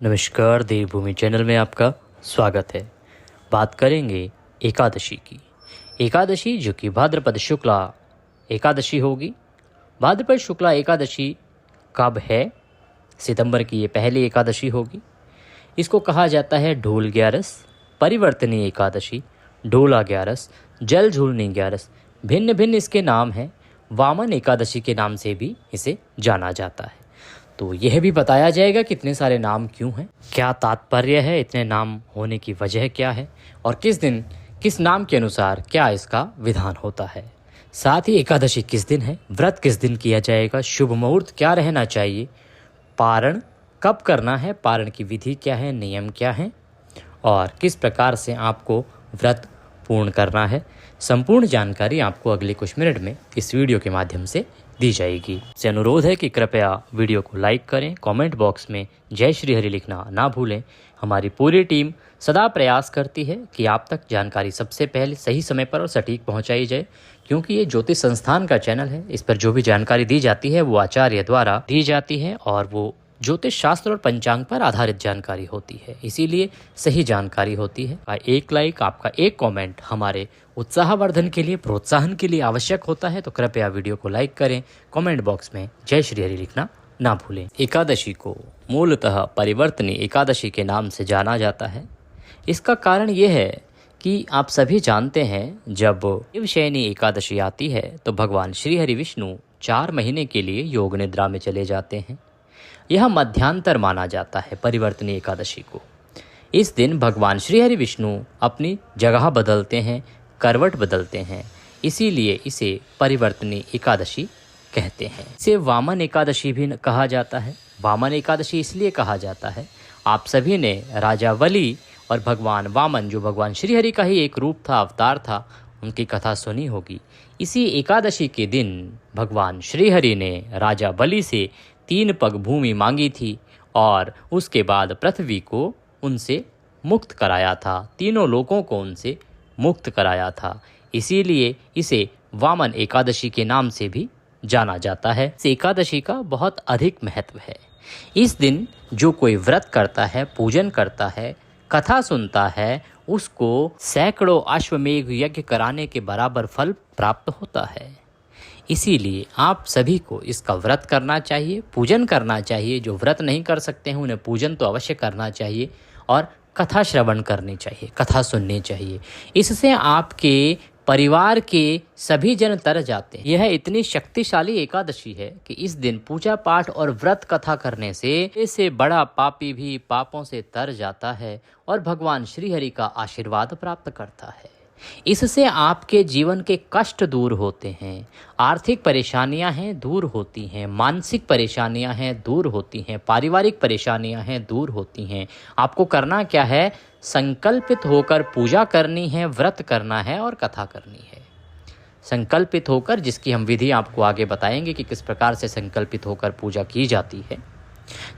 नमस्कार, देवभूमि चैनल में आपका स्वागत है। बात करेंगे एकादशी की। एकादशी जो कि भाद्रपद शुक्ला एकादशी होगी। भाद्रपद शुक्ला एकादशी कब है? सितंबर की ये पहली एकादशी होगी। इसको कहा जाता है ढोल ग्यारस, परिवर्तनीय एकादशी, ढोला ग्यारस, जल झूलनी ग्यारस, भिन्न भिन्न इसके नाम हैं। वामन एकादशी के नाम से भी इसे जाना जाता है। तो यह भी बताया जाएगा कि इतने सारे नाम क्यों हैं, क्या तात्पर्य है, इतने नाम होने की वजह क्या है और किस दिन किस नाम के अनुसार क्या इसका विधान होता है। साथ ही एकादशी किस दिन है, व्रत किस दिन किया जाएगा, शुभ मुहूर्त क्या रहना चाहिए, पारण कब करना है, पारण की विधि क्या है, नियम क्या है और किस प्रकार से आपको व्रत पूर्ण करना है। संपूर्ण जानकारी आपको अगले कुछ मिनट में इस वीडियो के माध्यम से दी जाएगी। से अनुरोध है कि कृपया वीडियो को लाइक करें, कमेंट बॉक्स में जय श्री हरि लिखना ना भूलें। हमारी पूरी टीम सदा प्रयास करती है कि आप तक जानकारी सबसे पहले सही समय पर और सटीक पहुंचाई जाए, क्योंकि ये ज्योतिष संस्थान का चैनल है। इस पर जो भी जानकारी दी जाती है वो आचार्य द्वारा दी जाती है और वो ज्योतिष शास्त्र और पंचांग पर आधारित जानकारी होती है, इसीलिए सही जानकारी होती है। एक लाइक, आपका एक कमेंट हमारे उत्साहवर्धन के लिए, प्रोत्साहन के लिए आवश्यक होता है। तो कृपया वीडियो को लाइक करें, कमेंट बॉक्स में जय श्री हरि लिखना ना भूलें। एकादशी को मूलतः परिवर्तनी एकादशी के नाम से जाना जाता है। इसका कारण ये है कि आप सभी जानते हैं, जब शिवशयनी एकादशी आती है तो भगवान श्री हरि विष्णु 4 महीने के लिए योग निद्रा में चले जाते हैं। यह मध्यांतर माना जाता है परिवर्तनीय एकादशी को। इस दिन भगवान श्री हरि विष्णु अपनी जगह बदलते हैं, करवट बदलते हैं, इसीलिए इसे परिवर्तनीय एकादशी कहते हैं। इसे वामन एकादशी भी कहा जाता है। वामन एकादशी इसलिए कहा जाता है, आप सभी ने राजा बलि और भगवान वामन, जो भगवान श्री हरि का ही एक रूप था, अवतार था, उनकी कथा सुनी होगी। इसी एकादशी के दिन भगवान श्री हरि ने राजा बलि से 3 पग भूमि मांगी थी और उसके बाद पृथ्वी को उनसे मुक्त कराया था, तीनों लोकों को उनसे मुक्त कराया था। इसीलिए इसे वामन एकादशी के नाम से भी जाना जाता है। इस एकादशी का बहुत अधिक महत्व है। इस दिन जो कोई व्रत करता है, पूजन करता है, कथा सुनता है, उसको सैकड़ों अश्वमेघ यज्ञ कराने के बराबर फल प्राप्त होता है। इसीलिए आप सभी को इसका व्रत करना चाहिए, पूजन करना चाहिए। जो व्रत नहीं कर सकते हैं उन्हें पूजन तो अवश्य करना चाहिए और कथा श्रवण करनी चाहिए, कथा सुननी चाहिए। इससे आपके परिवार के सभी जन तर जाते हैं। यह इतनी शक्तिशाली एकादशी है कि इस दिन पूजा पाठ और व्रत कथा करने से इससे बड़ा पापी भी पापों से तर जाता है और भगवान श्री हरि का आशीर्वाद प्राप्त करता है। इससे आपके जीवन के कष्ट दूर होते हैं, आर्थिक परेशानियां हैं दूर होती हैं, मानसिक परेशानियां हैं दूर होती हैं, पारिवारिक परेशानियां हैं दूर होती हैं। आपको करना क्या है? संकल्पित होकर पूजा करनी है, व्रत करना है और कथा करनी है। संकल्पित होकर, जिसकी हम विधि आपको आगे बताएंगे कि किस प्रकार से संकल्पित होकर पूजा की जाती है।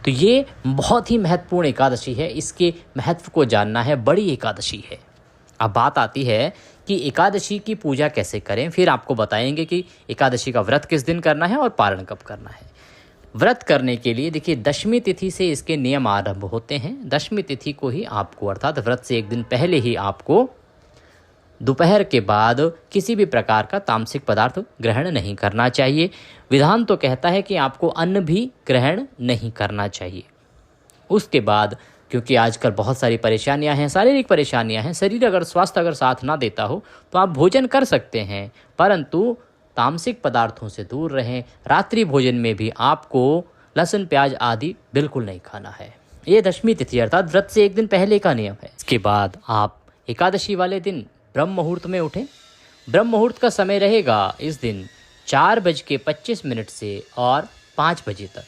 तो ये बहुत ही महत्वपूर्ण एकादशी है, इसके महत्व को जानना है। बड़ी एकादशी है। अब बात आती है कि एकादशी की पूजा कैसे करें। फिर आपको बताएंगे कि एकादशी का व्रत किस दिन करना है और पारण कब करना है। व्रत करने के लिए देखिए, दशमी तिथि से इसके नियम आरंभ होते हैं। दशमी तिथि को ही आपको, अर्थात व्रत से एक दिन पहले ही आपको दोपहर के बाद किसी भी प्रकार का तामसिक पदार्थ ग्रहण नहीं करना चाहिए। विधान तो कहता है कि आपको अन्न भी ग्रहण नहीं करना चाहिए। उसके बाद, क्योंकि आजकल बहुत सारी परेशानियां हैं, शारीरिक परेशानियां हैं, शरीर अगर स्वास्थ्य अगर साथ ना देता हो तो आप भोजन कर सकते हैं, परंतु तामसिक पदार्थों से दूर रहें। रात्रि भोजन में भी आपको लहसुन प्याज आदि बिल्कुल नहीं खाना है। ये दशमी तिथि अर्थात व्रत से एक दिन पहले का नियम है। इसके बाद आप एकादशी वाले दिन ब्रह्म मुहूर्त में उठें। ब्रह्म मुहूर्त का समय रहेगा इस दिन 4:25 से और 5 बजे तक।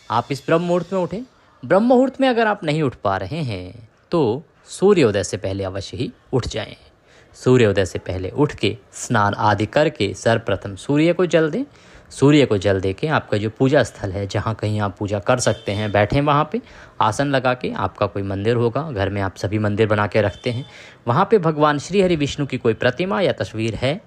आप इस ब्रह्म मुहूर्त में उठें। ब्रह्म मुहूर्त में अगर आप नहीं उठ पा रहे हैं तो सूर्योदय से पहले अवश्य ही उठ जाएं। सूर्योदय से पहले उठ के स्नान आदि करके सर्वप्रथम सूर्य को जल दें। सूर्य को जल दे के आपका जो पूजा स्थल है, जहाँ कहीं आप पूजा कर सकते हैं, बैठें वहाँ पे आसन लगा के। आपका कोई मंदिर होगा, घर में आप सभी मंदिर बना के रखते हैं, वहाँ पे भगवान श्री हरि विष्णु की कोई प्रतिमा या तस्वीर है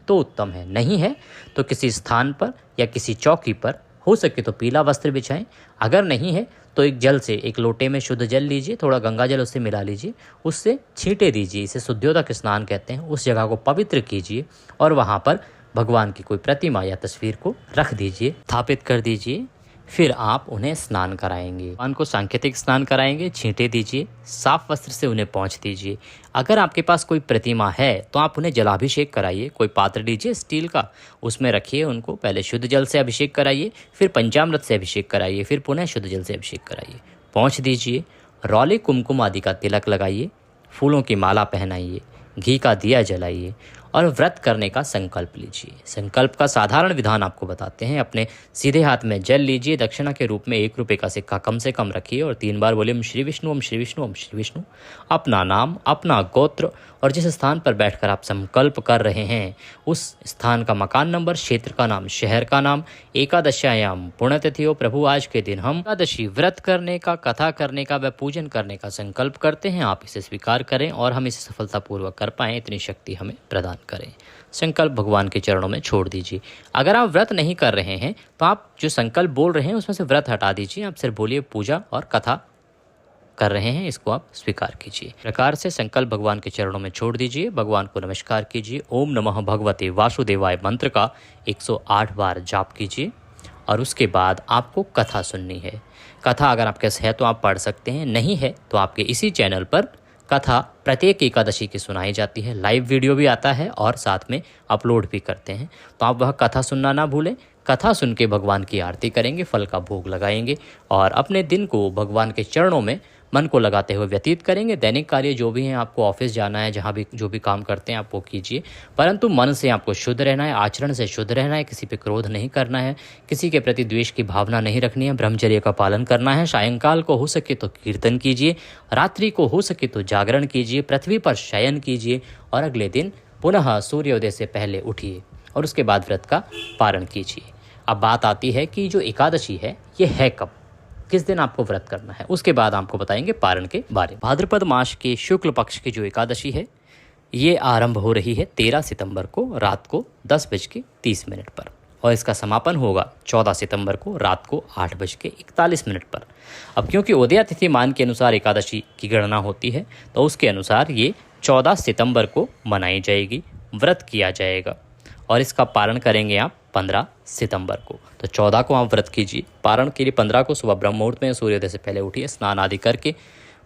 तो उत्तम है, नहीं है तो किसी स्थान पर या किसी चौकी पर हो सके तो पीला वस्त्र बिछाएं, अगर नहीं है तो एक जल से, एक लोटे में शुद्ध जल लीजिए, थोड़ा गंगा जल उससे मिला लीजिए, उससे छींटे दीजिए, इसे शुद्धियोदक स्नान कहते हैं। उस जगह को पवित्र कीजिए और वहाँ पर भगवान की कोई प्रतिमा या तस्वीर को रख दीजिए, स्थापित कर दीजिए। फिर आप उन्हें स्नान कराएंगे, भगवान को सांकेतिक स्नान कराएंगे, छींटे दीजिए, साफ वस्त्र से उन्हें पोंछ दीजिए। अगर आपके पास कोई प्रतिमा है तो आप उन्हें जलाभिषेक कराइए, कोई पात्र लीजिए स्टील का, उसमें रखिए उनको, पहले शुद्ध जल से अभिषेक कराइए, फिर पंचामृत से अभिषेक कराइए, फिर पुनः शुद्ध जल से अभिषेक कराइए, पोंछ दीजिए, रौले कुमकुम आदि का तिलक लगाइए, फूलों की माला पहनाइए, घी का दिया जलाइए और व्रत करने का संकल्प लीजिए। संकल्प का साधारण विधान आपको बताते हैं। अपने सीधे हाथ में जल लीजिए, दक्षिणा के रूप में 1 रुपये का सिक्का कम से कम रखिए और 3 बार बोले ओम श्री विष्णु, ओम श्री विष्णु, ओम श्री विष्णु। अपना नाम, अपना गोत्र और जिस स्थान पर बैठकर आप संकल्प कर रहे हैं उस स्थान का मकान नंबर, क्षेत्र का नाम, शहर का नाम, एकादशायाम पुण्यतिथि हो प्रभु आज के दिन हम एकादशी व्रत करने का, कथा करने का व पूजन करने का संकल्प करते हैं। आप इसे स्वीकार करें और हम इसे सफलतापूर्वक कर पाएँ, इतनी शक्ति हमें प्रदान करें। संकल्प भगवान के चरणों में छोड़ दीजिए। अगर आप व्रत नहीं कर रहे हैं तो आप जो संकल्प बोल रहे हैं उसमें से व्रत हटा दीजिए, आप सिर्फ बोलिए पूजा और कथा कर रहे हैं, इसको आप स्वीकार कीजिए। प्रकार से संकल्प भगवान के चरणों में छोड़ दीजिए, भगवान को नमस्कार कीजिए। ओम नमः भगवते वासुदेवाय मंत्र का 108 बार जाप कीजिए और उसके बाद आपको कथा सुननी है। कथा अगर आपके पास है तो आप पढ़ सकते हैं, नहीं है तो आपके इसी चैनल पर कथा प्रत्येक एकादशी की सुनाई जाती है, लाइव वीडियो भी आता है और साथ में अपलोड भी करते हैं, तो आप वह कथा सुनना ना भूलें। कथा सुन के भगवान की आरती करेंगे, फल का भोग लगाएंगे और अपने दिन को भगवान के चरणों में मन को लगाते हुए व्यतीत करेंगे। दैनिक कार्य जो भी हैं, आपको ऑफिस जाना है, जहाँ भी जो भी काम करते हैं आप वो कीजिए, परंतु मन से आपको शुद्ध रहना है, आचरण से शुद्ध रहना है, किसी पे क्रोध नहीं करना है, किसी के प्रति द्वेष की भावना नहीं रखनी है, ब्रह्मचर्य का पालन करना है। सायंकाल को हो सके तो कीर्तन कीजिए, रात्रि को हो सके तो जागरण कीजिए, पृथ्वी पर शयन कीजिए और अगले दिन पुनः सूर्योदय से पहले उठिए और उसके बाद व्रत का पारण कीजिए। अब बात आती है कि जो एकादशी है ये है कब, किस दिन आपको व्रत करना है, उसके बाद आपको बताएंगे पारण के बारे में। भाद्रपद मास के शुक्ल पक्ष की जो एकादशी है ये आरंभ हो रही है 13 सितंबर को रात को 10:30 पर और इसका समापन होगा 14 सितंबर को रात को 8:41 पर। अब क्योंकि उदया तिथि मान के अनुसार एकादशी की गणना होती है तो उसके अनुसार ये 14 सितंबर को मनाई जाएगी, व्रत किया जाएगा और इसका पारण करेंगे आप 15 सितंबर को। तो 14 को आप व्रत कीजिए, पारण के लिए 15 को सुबह ब्रह्म मुहूर्त में सूर्योदय से पहले उठिए, स्नान आदि करके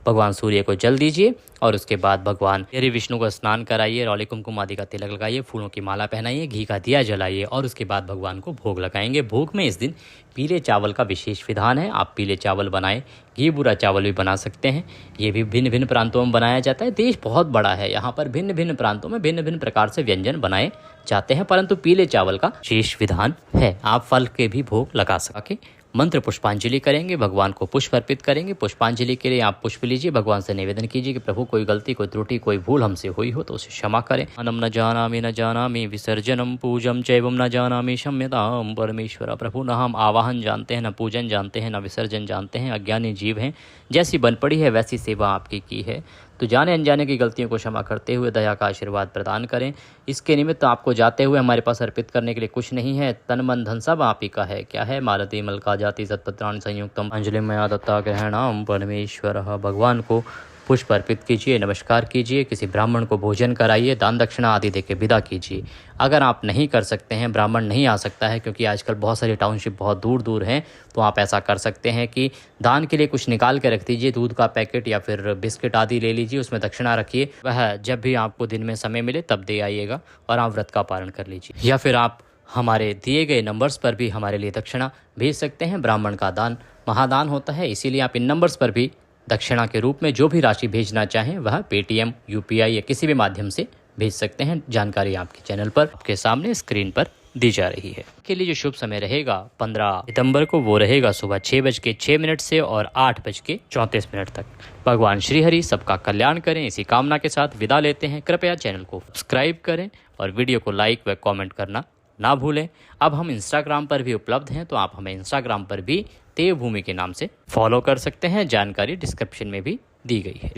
भगवान सूर्य को जल दीजिए और उसके बाद भगवान श्री विष्णु को स्नान कराइए, रौले कुमकुम आदि का तिलक लगाइए, फूलों की माला पहनाइए, घी का दिया जलाइए और उसके बाद भगवान को भोग लगाएंगे। भोग में इस दिन पीले चावल का विशेष विधान है, आप पीले चावल बनाएं, घी बुरा चावल भी बना सकते हैं, ये भी भिन्न भिन्न प्रांतों में बनाया जाता है। देश बहुत बड़ा है, यहाँ पर भिन्न भिन्न प्रांतों में भिन्न भिन्न प्रकार से व्यंजन बनाए जाते हैं, परंतु पीले चावल का विशेष विधान है। आप फल के भी भोग लगा सके। मंत्र पुष्पांजलि करेंगे, भगवान को पुष्प अर्पित करेंगे। पुष्पांजलि के लिए आप पुष्प लीजिए, भगवान से निवेदन कीजिए कि प्रभु कोई गलती, कोई त्रुटि, कोई भूल हमसे हुई हो तो उसे क्षमा करें। अनम न जानामि विसर्जनम पूजम चैवम न जानामि क्षम्यताम परमेश्वर। प्रभु न हम आवाहन जानते हैं, न पूजन जानते हैं, न विसर्जन जानते हैं, अज्ञानी जीव हैं, जैसी बन पड़ी है वैसी सेवा आपकी की है, तो जाने अनजाने की गलतियों को क्षमा करते हुए दया का आशीर्वाद प्रदान करें। इसके निमित्त आपको जाते हुए हमारे पास अर्पित करने के लिए कुछ नहीं है, तन मन धन सब आप ही का है। क्या है? मालती मलका जाति सत्पत्राणि संयुक्तम अंजलि मया दत्ता ग्रहणाम परमेश्वर। भगवान को पुष्प अर्पित कीजिए, नमस्कार कीजिए, किसी ब्राह्मण को भोजन कराइए, दान दक्षिणा आदि देके विदा कीजिए। अगर आप नहीं कर सकते हैं, ब्राह्मण नहीं आ सकता है क्योंकि आजकल बहुत सारी टाउनशिप बहुत दूर दूर हैं, तो आप ऐसा कर सकते हैं कि दान के लिए कुछ निकाल के रख दीजिए, दूध का पैकेट या फिर बिस्किट आदि ले लीजिए, उसमें दक्षिणा रखिए, वह जब भी आपको दिन में समय मिले तब दे आइएगा और आप व्रत का पालन कर लीजिए। या फिर आप हमारे दिए गए नंबर्स पर भी हमारे लिए दक्षिणा भेज सकते हैं। ब्राह्मण का दान महादान होता है, इसीलिए आप इन नंबर्स पर भी दक्षिणा के रूप में जो भी राशि भेजना चाहें वह पेटीएम, यूपीआई या किसी भी माध्यम से भेज सकते हैं। जानकारी आपके चैनल पर आपके सामने स्क्रीन पर दी जा रही है। के लिए जो शुभ समय रहेगा 15 सितंबर को वो रहेगा सुबह 6:06 से और 8:34 तक। भगवान श्रीहरि सबका कल्याण करें, इसी कामना के साथ विदा लेते हैं। कृपया चैनल को सब्सक्राइब करें और वीडियो को लाइक व कमेंट करना ना भूलें। अब हम इंस्टाग्राम पर भी उपलब्ध हैं, तो आप हमें इंस्टाग्राम पर भी देवभूमि के नाम से फॉलो कर सकते हैं। जानकारी डिस्क्रिप्शन में भी दी गई है।